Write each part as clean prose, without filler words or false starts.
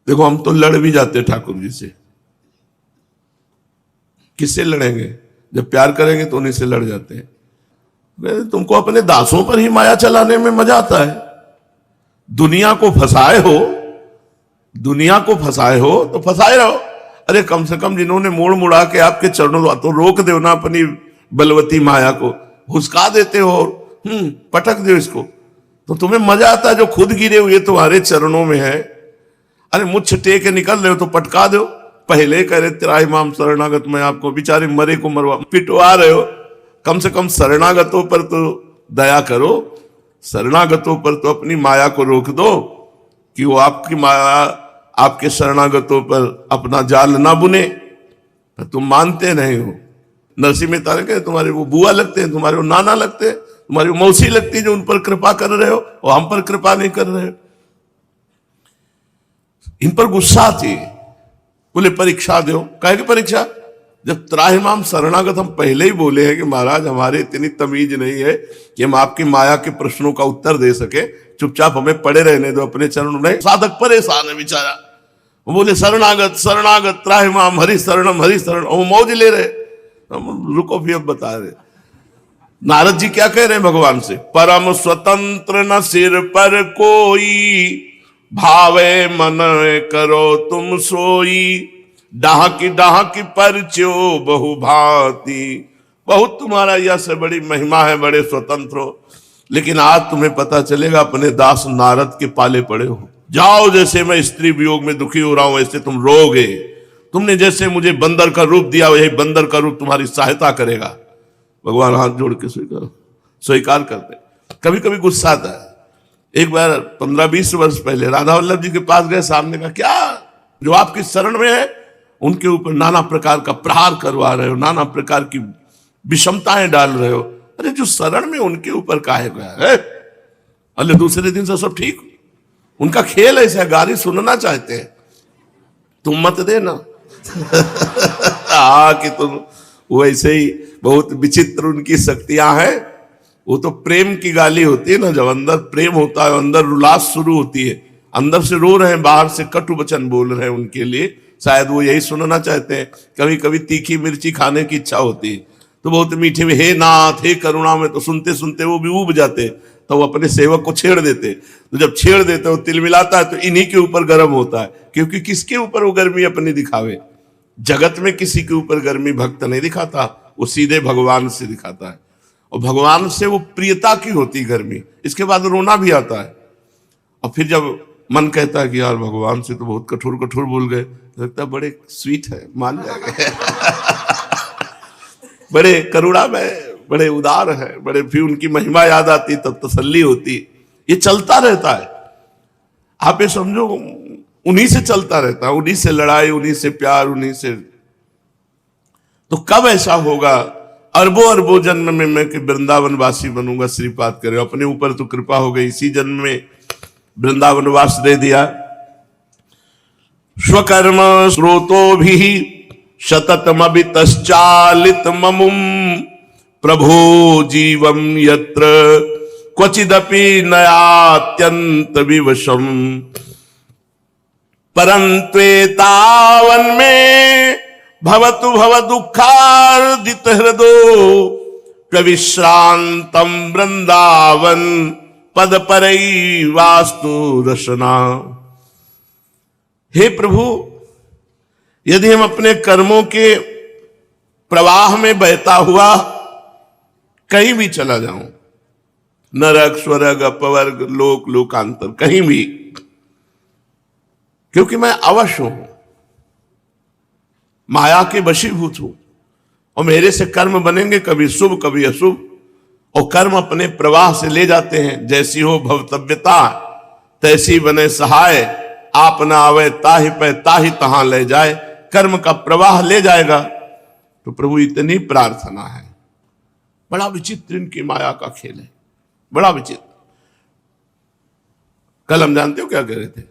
देखो हम तो लड़ भी जाते ठाकुर जी से, किससे लड़ेंगे? जब प्यार करेंगे तो उन्हीं से लड़ जाते हैं। तुमको अपने दासों पर ही माया चलाने में मजा आता है। दुनिया को फंसाए हो, दुनिया को फंसाए हो तो फंसाए रहो। अरे कम से कम जिन्होंने मोड़ मुड़ा के आपके चरणों, तो रोक दो ना अपनी बलवती माया को, हुस्का देते हो और पटक दो इसको, तो तुम्हें मजा आता है। जो खुद गिरे हुए तुम्हारे चरणों में है, अरे मुझ टेक के निकल रहे हो तो पटका दो। पहले कह रहे त्राहिमाम शरणागत, मैं आपको बेचारे मरे को मरवा पिटवा रहे हो, कम से कम शरणागतों पर तो दया करो। शरणागतों पर तो अपनी माया को रोक दो कि वो आपकी माया आपके शरणागतों पर अपना जाल ना बुने। तुम मानते नहीं हो। नरसिंह मेहता ने कहा तुम्हारे वो बुआ लगते हैं, तुम्हारे वो नाना लगते हैं, तुम्हारी वो मौसी लगती है जो उन पर कृपा कर रहे हो और हम पर कृपा नहीं कर रहे हो। इन पर गुस्सा आती। बोले परीक्षा दो। कहे कि परीक्षा? जब त्राहिमाम शरणागत हम पहले ही बोले हैं कि महाराज हमारे इतनी तमीज नहीं है कि हम आपकी माया के प्रश्नों का उत्तर दे सके, चुपचाप हमें पड़े रहने दो अपने चरणों में। साधक परेशान है बेचारा, वो बोले शरणागत शरणागत त्राहिमाम हरि शरणम हरि शरण, वो मौज ले रहे। हम रुको भी अब बता रहे। नारद जी क्या कह रहे हैं भगवान से? परम स्वतंत्र न सिर पर कोई, भावे मन करो तुम सोई, डाहकी परचो बहु भांति। बहुत तुम्हारा यश है, बड़ी महिमा है, बड़े स्वतंत्र हो, लेकिन आज तुम्हें पता चलेगा अपने दास नारद के पाले पड़े हो। जाओ, जैसे मैं स्त्री वियोग में दुखी हो रहा हूं वैसे तुम रोगे। तुमने जैसे मुझे बंदर का रूप दिया वही बंदर का रूप तुम्हारी सहायता करेगा। भगवान हाथ जोड़ के स्वीकार करते। कभी कभी गुस्सा आता है। एक बार 15-20 वर्ष पहले राधा वल्लभ जी के पास गए, सामने का क्या जो आपकी शरण में है उनके ऊपर नाना प्रकार का प्रहार करवा रहे हो, नाना प्रकार की विषमताएं डाल रहे हो। अरे जो शरण में उनके ऊपर काहे गया है? अरे दूसरे दिन से सब ठीक। उनका खेल ऐसा, गाली सुनना चाहते हैं, तुम मत देना। कि तुम वैसे ही बहुत विचित्र उनकी शक्तियां हैं। वो तो प्रेम की गाली होती है ना, जब अंदर प्रेम होता है, अंदर उल्लास शुरू होती है, अंदर से रो रहे हैं, बाहर से कटु वचन बोल रहे हैं, उनके लिए शायद वो यही सुनना चाहते हैं। कभी कभी तीखी मिर्ची खाने की इच्छा होती है तो बहुत मीठे में हे नाथ हे करुणा में, तो सुनते सुनते वो भी ऊब जाते, तो वो अपने सेवक को छेड़ देते। तो जब छेड़ देते वो तिल मिलाता है तो इन्हीं के ऊपर गर्म होता है, क्योंकि किसके ऊपर वो गर्मी अपनी दिखावे? जगत में किसी के ऊपर गर्मी भक्त नहीं दिखाता, वो सीधे भगवान से दिखाता है, और भगवान से वो प्रियता की होती गर्मी। इसके बाद रोना भी आता है, और फिर जब मन कहता है कि यार भगवान से तो बहुत कठोर कठोर बोल गए, लगता है बड़े स्वीट है, मान जाएंगे। बड़े करुणा में, बड़े उदार है, बड़े, फिर उनकी महिमा याद आती तब तसल्ली होती। ये चलता रहता है, आप ये समझो, उन्हीं से चलता रहता है, उन्हीं से लड़ाई, उन्हीं से प्यार, उन्हीं से। तो कब ऐसा होगा? अरबों अरबों जन्म में मैं कि वृंदावन वासी बनूंगा, श्रीपाद करे। अपने ऊपर तो कृपा हो गई, इसी जन्म में वृंदावन वास दे दिया। स्वकर्म स्रोतो भी शततमभितश्चालित ममुम प्रभो जीवम यत्र क्वचिदपि नयात्यंत विवशम, परंत्वेतावन में भवतु भव दुखार्दित हृदो प्रविश्रांतम वृंदावन पद परई वास्तु रसना। हे प्रभु, यदि हम अपने कर्मों के प्रवाह में बहता हुआ कहीं भी चला जाऊं, नरक स्वर्ग अपवर्ग लोक लोकांतर, कहीं भी, क्योंकि मैं अवश्य हूं, माया के वशीभूत हूं, और मेरे से कर्म बनेंगे कभी शुभ कभी अशुभ, और कर्म अपने प्रवाह से ले जाते हैं। जैसी हो भवतव्यता तैसी बने सहाय, आप न आवे ताहि पे ताहि तहां ले जाए। कर्म का प्रवाह ले जाएगा। तो प्रभु इतनी प्रार्थना है। बड़ा विचित्र इनकी माया का खेल है, बड़ा विचित्र। कल हम जानते हो क्या कह रहे थे?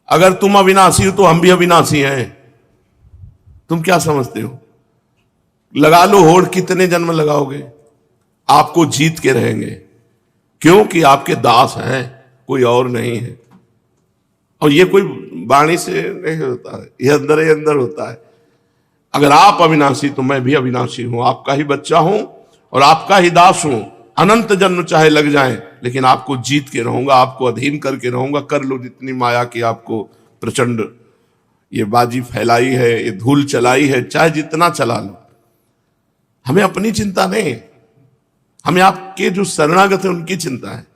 अगर तुम अविनाशी हो तो हम भी अविनाशी हैं। तुम क्या समझते हो? लगा लो होड़, कितने जन्म लगाओगे, आपको जीत के रहेंगे, क्योंकि आपके दास हैं, कोई और नहीं है। और ये कोई वाणी से नहीं होता है, ये अंदर ही अंदर होता है। अगर आप अविनाशी तो मैं भी अविनाशी हूं, आपका ही बच्चा हूं और आपका ही दास हूं। अनंत जन्म चाहे लग जाएं, लेकिन आपको जीत के रहूंगा, आपको अधीन करके रहूंगा। कर लो जितनी माया की आपको प्रचंड ये बाजी फैलाई है, ये धूल चलाई है, चाहे जितना चला लो। हमें अपनी चिंता नहीं, हमें आपके जो शरणागत है उनकी चिंता है।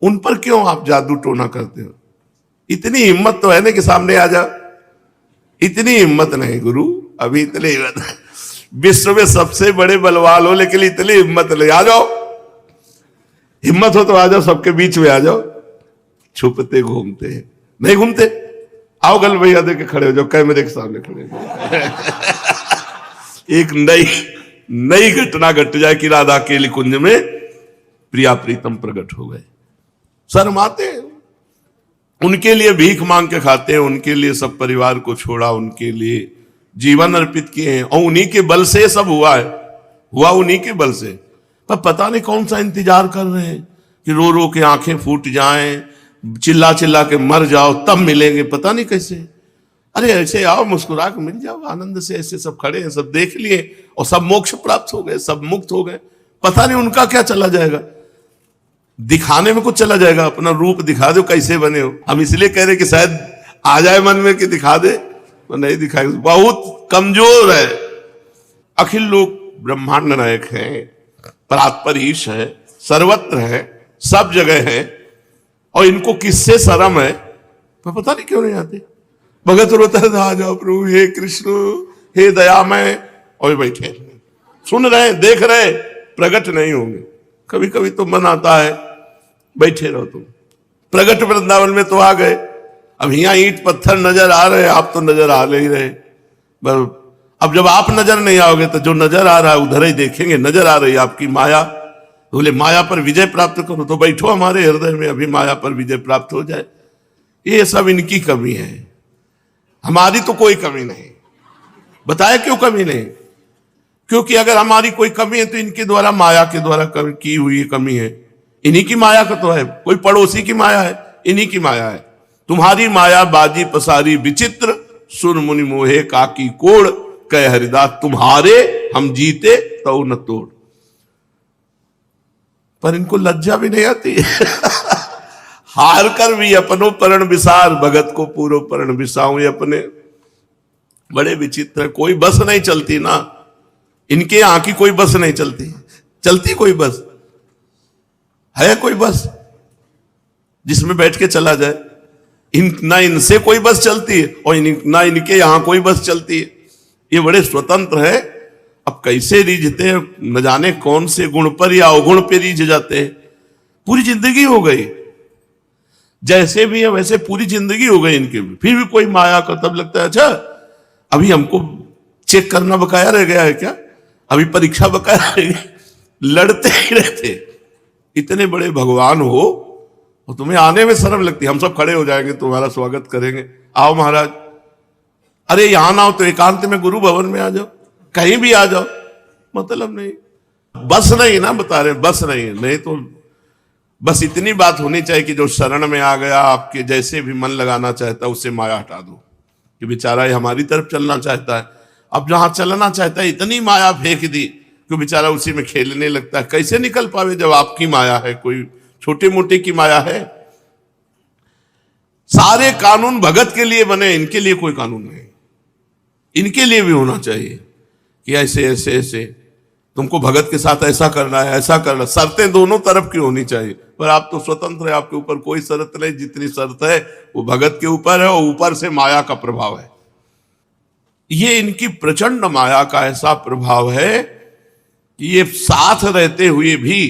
उन पर क्यों आप जादू टोना करते हो? इतनी हिम्मत तो है ना कि सामने आ जाओ। इतनी हिम्मत नहीं गुरु, अभी इतनी हिम्मत, विश्व में सबसे बड़े बलवान हो लेकिन इतनी हिम्मत नहीं। आ जाओ, हिम्मत हो तो आ जाओ, सबके बीच में आ जाओ। छुपते घूमते हैं, नहीं घूमते। आओ गल भैया दे के खड़े हो जाओ, कैमरे के सामने खड़े हो एक नई घटना घट जाए कि राधा के कुंज में प्रिया प्रीतम प्रकट हो गए। शर्माते हैं, उनके लिए भीख मांग के खाते हैं, उनके लिए सब परिवार को छोड़ा, उनके लिए जीवन अर्पित किए हैं और उन्हीं के बल से सब हुआ है, हुआ उन्हीं के बल से। पर पता नहीं कौन सा इंतजार कर रहे हैं कि रो रो के आंखें फूट जाएं, चिल्ला चिल्ला के मर जाओ तब मिलेंगे, पता नहीं कैसे। अरे ऐसे आओ, मुस्कुरा के मिल जाओ आनंद से। ऐसे सब खड़े हैं, सब देख लिए और सब मोक्ष प्राप्त हो गए, सब मुक्त हो गए। पता नहीं उनका क्या चला जाएगा, दिखाने में कुछ चला जाएगा। अपना रूप दिखा दो कैसे बने हो। हम इसलिए कह रहे कि शायद आ जाए मन में कि दिखा दे, तो नहीं दिखाएगा, बहुत कमजोर है। अखिल लोक ब्रह्मांड नायक है, परात्पर ईश है, सर्वत्र है, सब जगह है और इनको किससे शर्म है तो पता नहीं क्यों नहीं आते। भगत रोता है, आ जाओ प्रभु, हे कृष्ण, हे दयामय, और बैठे सुन रहे, देख रहे, प्रकट नहीं होंगे। कभी कभी तो मन आता है बैठे रहो तुम। प्रगट वृंदावन में तो आ गए, अब यहाँ ईंट पत्थर नजर आ रहे हैं, आप तो नजर आ नहीं रहे। अब जब आप नजर नहीं आओगे तो जो नजर आ रहा है उधर ही देखेंगे। नजर आ रही है आपकी माया, बोले माया पर विजय प्राप्त करो, तो बैठो हमारे हृदय में, अभी माया पर विजय प्राप्त हो जाए। ये सब इनकी कमी है, हमारी तो कोई कमी नहीं। बताया क्यों कमी नहीं? क्योंकि अगर हमारी कोई कमी है तो इनके द्वारा, माया के द्वारा की हुई कमी है। इन्हीं की माया का तो है, कोई पड़ोसी की माया है, इन्हीं की माया है। तुम्हारी माया बाजी पसारी विचित्र, सुन मुनि मोहे काकी कोड़, कह हरिदास तुम्हारे हम जीते तो न तोड़। पर इनको लज्जा भी नहीं आती हार कर भी अपनो परण विसार, भगत को पूरो परण विसाऊं। अपने बड़े विचित्र, कोई बस नहीं चलती ना इनके यहां की, कोई बस नहीं चलती। चलती कोई बस है? कोई बस जिसमें बैठ के चला जाए? ना इनसे कोई बस चलती है और ना इनके यहां कोई बस चलती है। ये बड़े स्वतंत्र है। अब कैसे रीझते हैं, न जाने कौन से गुण पर या अवगुण पे रीझ जाते हैं। पूरी जिंदगी हो गई, जैसे भी है वैसे पूरी जिंदगी हो गई इनके, फिर भी कोई माया का तब लगता है अच्छा अभी हमको चेक करना बकाया रह गया है क्या, अभी परीक्षा बकाया रह गई। लड़ते ही रहते। इतने बड़े भगवान हो और तुम्हें आने में शर्म लगती है। हम सब खड़े हो जाएंगे, तुम्हारा स्वागत करेंगे, आओ महाराज। अरे यहां ना हो तो एकांत में गुरु भवन में आ जाओ, कहीं भी आ जाओ, मतलब नहीं। बस नहीं ना, बता रहे बस नहीं तो बस इतनी बात होनी चाहिए कि जो शरण में आ गया, आपके जैसे भी मन लगाना चाहता है उससे माया हटा दो कि बेचारा ये हमारी तरफ चलना चाहता है। अब जहां चलना चाहता है इतनी माया फेंक दी कि बेचारा उसी में खेलने लगता है। कैसे निकल पावे जब आपकी माया है, कोई छोटे मोटे की माया है। सारे कानून भगत के लिए बने, इनके लिए कोई कानून नहीं। इनके लिए भी होना चाहिए कि ऐसे ऐसे ऐसे तुमको भगत के साथ ऐसा करना है, ऐसा करना। शर्तें दोनों तरफ की होनी चाहिए, पर आप तो स्वतंत्र है, आपके ऊपर कोई शर्त नहीं। जितनी शर्त है वो भगत के ऊपर है और ऊपर से माया का प्रभाव है। ये इनकी प्रचंड माया का ऐसा प्रभाव है कि ये साथ रहते हुए भी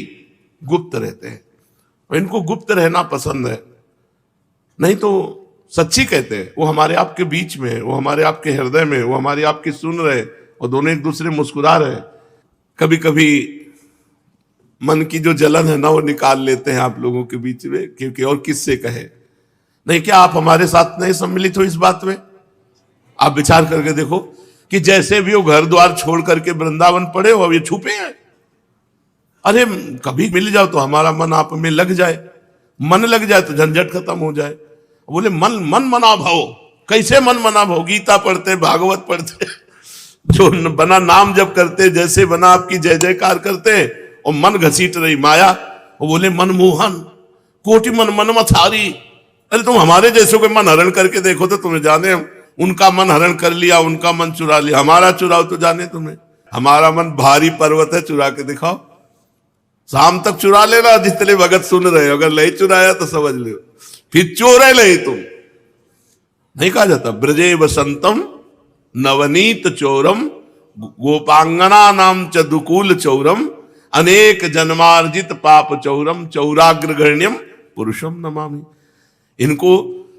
गुप्त रहते हैं और इनको गुप्त रहना पसंद है। नहीं तो सच्ची कहते हैं, वो हमारे आपके बीच में है, वो हमारे आपके हृदय में, वो हमारे आपकी सुन रहे और दोनों एक दूसरे मुस्कुरा रहे। कभी कभी मन की जो जलन है ना वो निकाल लेते हैं आप लोगों के बीच में, क्योंकि और किससे कहे। नहीं क्या आप हमारे साथ नहीं सम्मिलित हो इस बात में? आप विचार करके देखो कि जैसे भी वो घर द्वार छोड़ करके वृंदावन पड़े हो, अब ये छुपे हैं। अरे कभी मिल जाओ तो हमारा मन आप में लग जाए, मन लग जाए तो झंझट खत्म हो जाए। बोले मन मन मना भाव। कैसे मन मना भाव? गीता पढ़ते, भागवत पढ़ते, जो बना नाम जप करते, जैसे बना आपकी जय जयकार करते, और मन घसीट रही माया। वो बोले मनमोहन कोटि मन मन मथारी। अरे तुम हमारे जैसों को मन हरण करके देखो तो तुम्हें जाने। हम उनका मन हरण कर लिया, उनका मन चुरा लिया, हमारा चुराओ तो जाने तुम्हें। हमारा मन भारी पर्वत है, चुरा के दिखाओ। शाम तक चुरा लेना जितने भगत सुन रहे हो, अगर नहीं चुराया तो समझ लो फिर चोर है नहीं तुम। नहीं कहा जाता ब्रजे वसंतम नवनीत चोरम गोपांगना नाम च दुकूल चौरम अनेक जन्मार्जित पाप चौरम चौराग्रगण्यम पुरुषम नमामि। इनको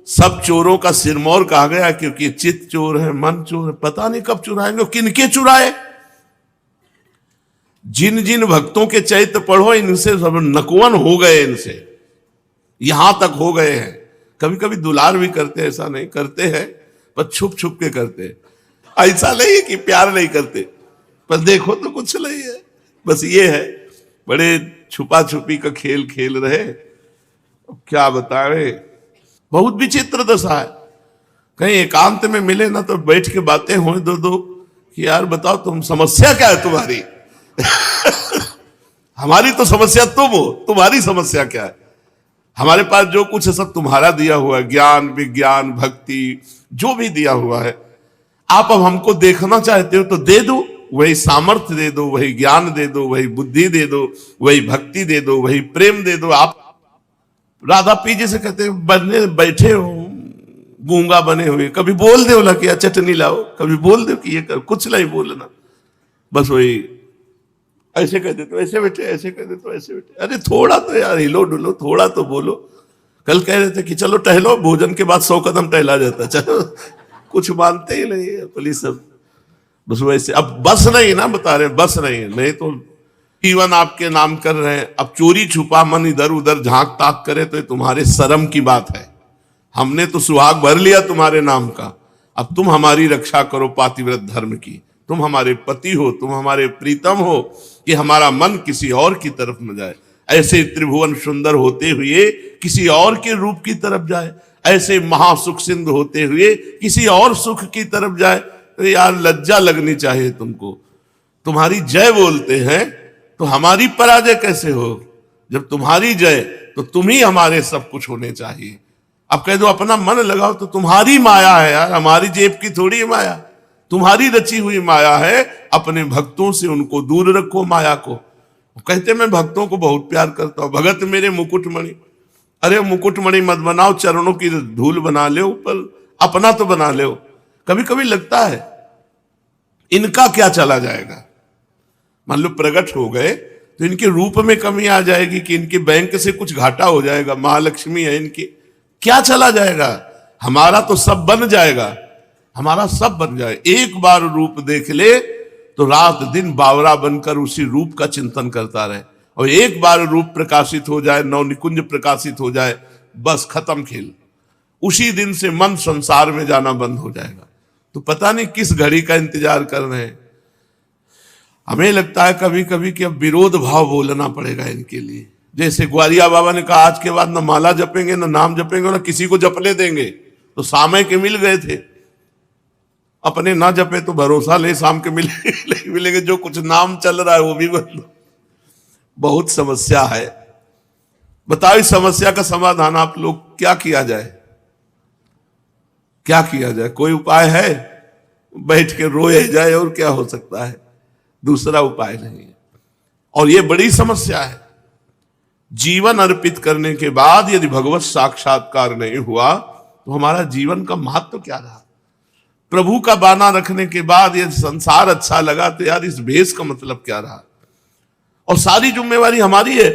सब चोरों का सिरमौर कहा गया क्योंकि चित्त चोर है, मन चोर है, पता नहीं कब चुराएंगे, किनके चुराए। जिन जिन भक्तों के चैत्य पढ़ो इनसे सब नकवन हो गए, इनसे यहां तक हो गए हैं। कभी कभी दुलार भी करते, ऐसा नहीं करते हैं, पर छुप छुप के करते हैं। ऐसा नहीं है कि प्यार नहीं करते, पर देखो तो कुछ नहीं है। बस ये है, बड़े छुपा छुपी का खेल खेल रहे। क्या बतावे, बहुत विचित्र दशा है। कहीं एकांत में मिले ना तो बैठ के बातें हो दो दो कि यार बताओ तुम समस्या क्या है तुम्हारी। हमारी तो समस्या तुम हो, तुम्हारी समस्या क्या है। हमारे पास जो कुछ है सब तुम्हारा दिया हुआ है, ज्ञान विज्ञान भक्ति जो भी दिया हुआ है। आप अब हमको देखना चाहते हो तो दे दो, वही सामर्थ्य दे दो, वही ज्ञान दे दो, वही बुद्धि दे दो, वही भक्ति दे दो, वही प्रेम दे दो। आप राधा पी जैसे कहते हैं बनने बैठे हो गूंगा बने हुए, कभी बोल दो ला कि चटनी लाओ, कभी बोल दो कि ये कर, कुछ नहीं बोलना, बस वही ऐसे कह दे तो ऐसे बैठे, ऐसे कह दे तो ऐसे बैठे। अरे थोड़ा तो यार हिलो डुलो, थोड़ा तो बोलो। कल कह रहे थे कि चलो टहलो, भोजन के बाद 100 कदम टहला जाता, चलो कुछ मानते ही नहीं है पुलिस सब। बस वैसे अब बस नहीं ना, बता रहे बस नहीं, नहीं तो जीवन आपके नाम कर रहे हैं। अब चोरी छुपा मन इधर उधर झांक ताक करे तो ये तुम्हारे शर्म की बात है। हमने तो सुहाग भर लिया तुम्हारे नाम का, अब तुम हमारी रक्षा करो पातिव्रत धर्म की। तुम हमारे पति हो, तुम हमारे प्रीतम हो, कि हमारा मन किसी और की तरफ न जाए। ऐसे त्रिभुवन सुंदर होते हुए किसी और के रूप की तरफ जाए, ऐसे महासुख सिंधु होते हुए किसी और सुख की तरफ जाए। तो यार लज्जा लगनी चाहिए तुमको। तुम्हारी जय बोलते हैं तो हमारी पराजय कैसे हो? जब तुम्हारी जय तो तुम ही हमारे सब कुछ होने चाहिए। अब कह दो अपना मन लगाओ तो तुम्हारी माया है यार, हमारी जेब की थोड़ी माया, तुम्हारी रची हुई माया है। अपने भक्तों से उनको दूर रखो माया को। कहते मैं भक्तों को बहुत प्यार करता हूं, भगत मेरे मुकुटमणि। अरे मुकुटमणि मत बनाओ, चरणों की धूल बना ले, ऊपर अपना तो बना ले। कभी कभी लगता है इनका क्या चला जाएगा। मान लो प्रकट हो गए तो इनके रूप में कमी आ जाएगी कि इनके बैंक से कुछ घाटा हो जाएगा, महालक्ष्मी है इनकी, क्या चला जाएगा। हमारा तो सब बन जाएगा, हमारा सब बन जाए। एक बार रूप देख ले तो रात दिन बावरा बनकर उसी रूप का चिंतन करता रहे। और एक बार रूप प्रकाशित हो जाए, नव निकुंज प्रकाशित हो जाए, बस खत्म खेल। उसी दिन से मन संसार में जाना बंद हो जाएगा। तो पता नहीं किस घड़ी का इंतजार कर रहे हैं। हमें लगता है कभी कभी कि अब विरोध भाव बोलना पड़ेगा इनके लिए। जैसे ग्वालिया बाबा ने कहा आज के बाद ना माला जपेंगे, ना नाम जपेंगे, ना किसी को जपने देंगे। तो सामय के मिल गए थे, अपने ना जपे तो भरोसा ले शाम के मिलेंगे। जो कुछ नाम चल रहा है वो भी बदलो। बहुत समस्या है। बताओ इस समस्या का समाधान आप लोग क्या किया जाए, क्या किया जाए? कोई उपाय है? बैठ के रोए जाए और क्या हो सकता है? दूसरा उपाय नहीं है। और ये बड़ी समस्या है। जीवन अर्पित करने के बाद यदि भगवत साक्षात्कार नहीं हुआ तो हमारा जीवन का महत्व क्या रहा? प्रभु का बाना रखने के बाद यदि संसार अच्छा लगा तो यार इस भेष का मतलब क्या रहा? और सारी जिम्मेवारी हमारी है,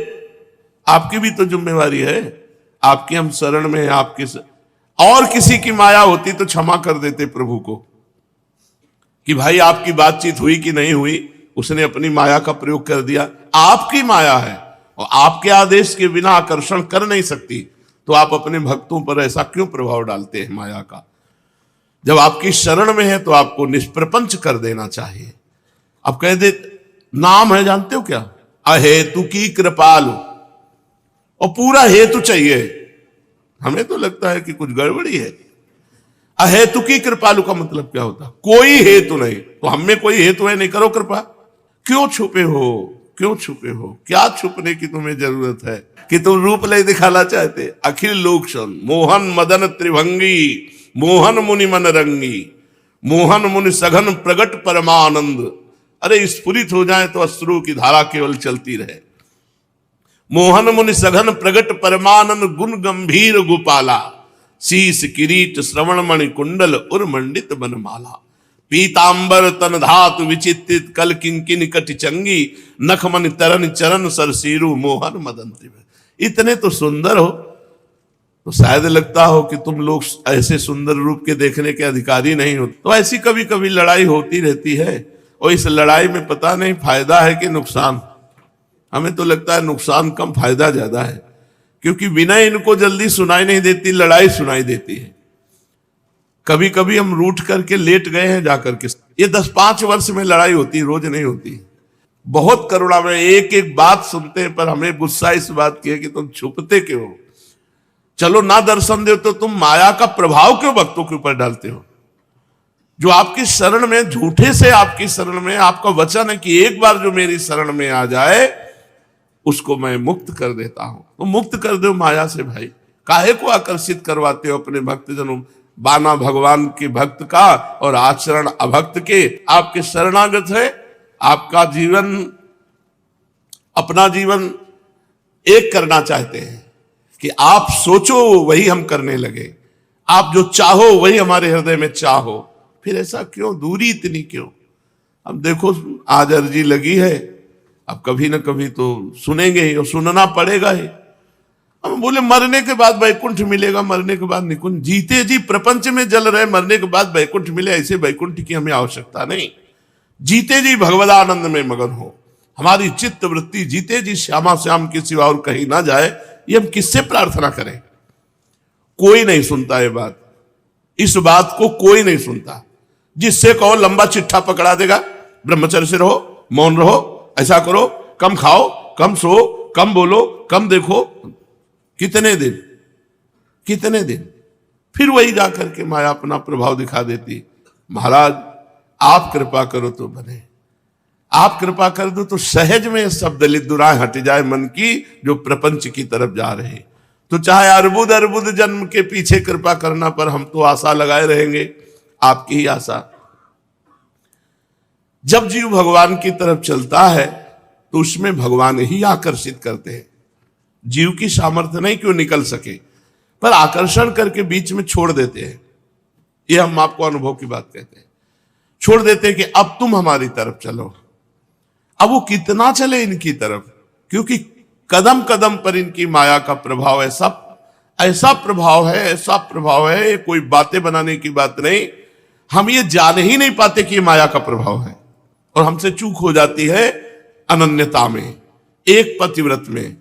आपकी भी तो जिम्मेवारी है। आपकी हम शरण में, आपके और किसी की माया होती तो क्षमा कर देते प्रभु को कि भाई आपकी बातचीत हुई कि नहीं हुई, उसने अपनी माया का प्रयोग कर दिया। आपकी माया है और आपके आदेश के बिना आकर्षण कर नहीं सकती, तो आप अपने भक्तों पर ऐसा क्यों प्रभाव डालते हैं माया का? जब आपकी शरण में है तो आपको निष्प्रपंच कर देना चाहिए। अब कह दे नाम है, जानते हो क्या? अहेतु की कृपालु, और पूरा हेतु चाहिए। हमें तो लगता है कि कुछ गड़बड़ी है। अहेतुकी कृपालु का मतलब क्या होता? कोई हेतु नहीं। तो हम में कोई हेतु है, नहीं करो कृपा। क्यों छुपे हो? क्यों छुपे हो? क्या छुपने की तुम्हें जरूरत है कि तुम रूप ले दिखाना चाहते? अखिल लोक सुन, मोहन मदन त्रिभंगी, मोहन मुनि मन रंगी, मोहन मुनि सघन प्रगट परमानंद। अरे स्फुरित हो जाए तो अश्रु की धारा केवल चलती रहे। मोहन मुनि सघन प्रगट परमानंद, गुण गंभीर गोपाला, शीस किरीट श्रवण मणि कुंडल उर्मंडित बनमाला, पीतांबर तन धातु विचित्रित कल किंकिन कटि चंगी, नखमन तरन चरण सरसीरु मोहन मदन त्रिभंगी। इतने तो सुंदर हो तो शायद लगता हो कि तुम लोग ऐसे सुंदर रूप के देखने के अधिकारी नहीं हो। तो ऐसी कभी कभी लड़ाई होती रहती है, और इस लड़ाई में पता नहीं फायदा है कि नुकसान। हमें तो लगता है नुकसान कम, फायदा ज्यादा है, क्योंकि विनय इनको जल्दी सुनाई नहीं देती, लड़ाई सुनाई देती है। कभी कभी हम रूठ करके लेट गए हैं जाकर के। ये 10-5 वर्ष में लड़ाई होती, रोज नहीं होती। बहुत करुणा में एक एक बात सुनते हैं, पर हमें गुस्सा इस बात की है कि तुम छुपते क्यों हो? चलो ना दर्शन दे तो तुम माया का प्रभाव क्यों भक्तों के ऊपर डालते हो? जो आपकी शरण में, झूठे से आपकी शरण में, आपका वचन है कि एक बार जो मेरी शरण में आ जाए उसको मैं मुक्त कर देता हूं। तो मुक्त कर दो माया से भाई। काहे को आकर्षित करवाते हो अपने भक्तजनों? बाना भगवान के भक्त का और आचरण अभक्त के। आपके शरणागत है, आपका जीवन, अपना जीवन एक करना चाहते हैं कि आप सोचो वही हम करने लगे, आप जो चाहो वही हमारे हृदय में चाहो। फिर ऐसा क्यों? दूरी इतनी क्यों? अब देखो, आज अर्जी लगी है, अब कभी ना कभी तो सुनेंगे ही और सुनना पड़ेगा ही। हम बोले मरने के बाद वैकुंठ मिलेगा, मरने के बाद निकुंज। जीते जी प्रपंच में जल रहे, मरने के बाद वैकुंठ मिले, ऐसे वैकुंठ की हमें आवश्यकता नहीं। जीते जी भगवदानंद में मगन हो, हमारी चित्त वृत्ति जीते जी श्यामा श्याम के सिवा और कहीं ना जाए। ये हम किससे प्रार्थना करें? कोई नहीं सुनता ये बात, इस बात को कोई नहीं सुनता। जिससे कहो लंबा चिट्ठा पकड़ा देगा, ब्रह्मचर्य से रहो, मौन रहो, ऐसा करो, कम खाओ, कम सो, कम बोलो, कम देखो। कितने दिन, कितने दिन? फिर वही जाकर के माया अपना प्रभाव दिखा देती। महाराज आप कृपा करो तो बने, आप कृपा कर दो तो सहज में सब दलित दुराएं हट जाए मन की, जो प्रपंच की तरफ जा रहे। तो चाहे अर्बुद अर्बुद जन्म के पीछे कृपा करना, पर हम तो आशा लगाए रहेंगे, आपकी ही आशा। जब जीव भगवान की तरफ चलता है तो उसमें भगवान ही आकर्षित करते हैं। जीव की सामर्थ्य नहीं क्यों निकल सके, पर आकर्षण करके बीच में छोड़ देते हैं। यह हम आपको अनुभव की बात कहते हैं। छोड़ देते हैं कि अब तुम हमारी तरफ चलो। अब वो कितना चले इनकी तरफ, क्योंकि कदम कदम पर इनकी माया का प्रभाव ऐसा प्रभाव है, ऐसा प्रभाव है, कोई बातें बनाने की बात नहीं। हम ये जान ही नहीं पाते कि ये माया का प्रभाव है, और हमसे चूक हो जाती है अनन्यता में, एक पतिव्रत में।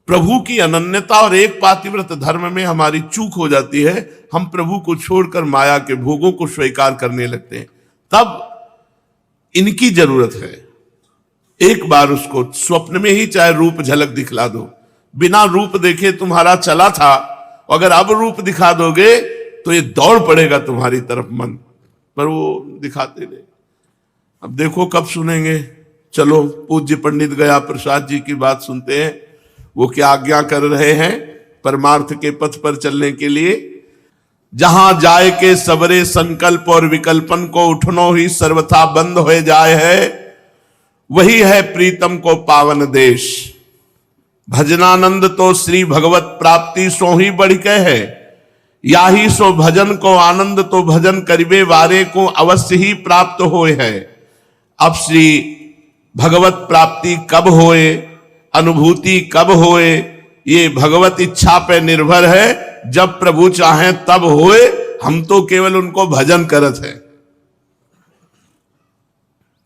प्रभु की अनन्यता और एक पातिव्रत धर्म में हमारी चूक हो जाती है। हम प्रभु को छोड़कर माया के भोगों को स्वीकार करने लगते हैं। तब इनकी जरूरत है। एक बार उसको स्वप्न में ही चाहे रूप झलक दिखला दो। बिना रूप देखे तुम्हारा चला था, अगर अब रूप दिखा दोगे तो ये दौड़ पड़ेगा तुम्हारी तरफ मन, पर वो दिखाते नहीं। अब देखो कब सुनेंगे। चलो पूज्य पंडित गया प्रसाद जी की बात सुनते हैं। वो क्या आज्ञा कर रहे हैं परमार्थ के पथ पर चलने के लिए? जहां जाए के सबरे संकल्प और विकल्पन को उठनो ही सर्वथा बंद हो जाए है, वही है प्रीतम को पावन देश। भजनानंद तो श्री भगवत प्राप्ति सो ही बढ़ के है, या ही सो भजन को आनंद तो भजन करिबे वारे को अवश्य ही प्राप्त होए है। अब श्री भगवत प्राप्ति कब होए, अनुभूति कब होए, ये भगवत इच्छा पे निर्भर है। जब प्रभु चाहें तब होए, हम तो केवल उनको भजन करत है।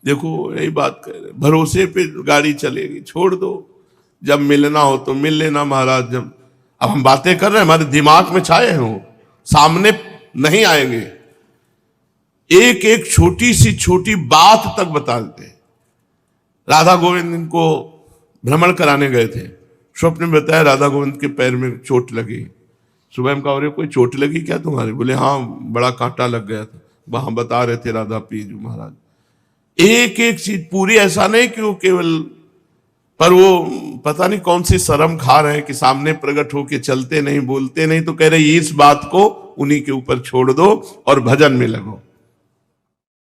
देखो यही बात कह रहे, भरोसे पे गाड़ी चलेगी, छोड़ दो। जब मिलना हो तो मिल लेना महाराज। जब अब हम बातें कर रहे हैं, हमारे दिमाग में छाए हो, सामने नहीं आएंगे। एक एक छोटी सी छोटी बात तक बता देते। राधा गोविंद इनको भ्रमण कराने गए थे। स्वप्न में बताया राधा गोविंद के पैर में चोट लगी, सुबह में कहा अरे कोई चोट लगी क्या तुम्हारे? बोले हाँ बड़ा कांटा लग गया था। वहां बता रहे थे राधा पीजू महाराज। एक एक चीज पूरी, ऐसा नहीं कि वो केवल, पर वो पता नहीं कौन सी शर्म खा रहे हैं कि सामने प्रकट होके चलते नहीं, बोलते नहीं, तो कह रहे इस बात को उन्हीं के ऊपर छोड़ दो और भजन में लगो।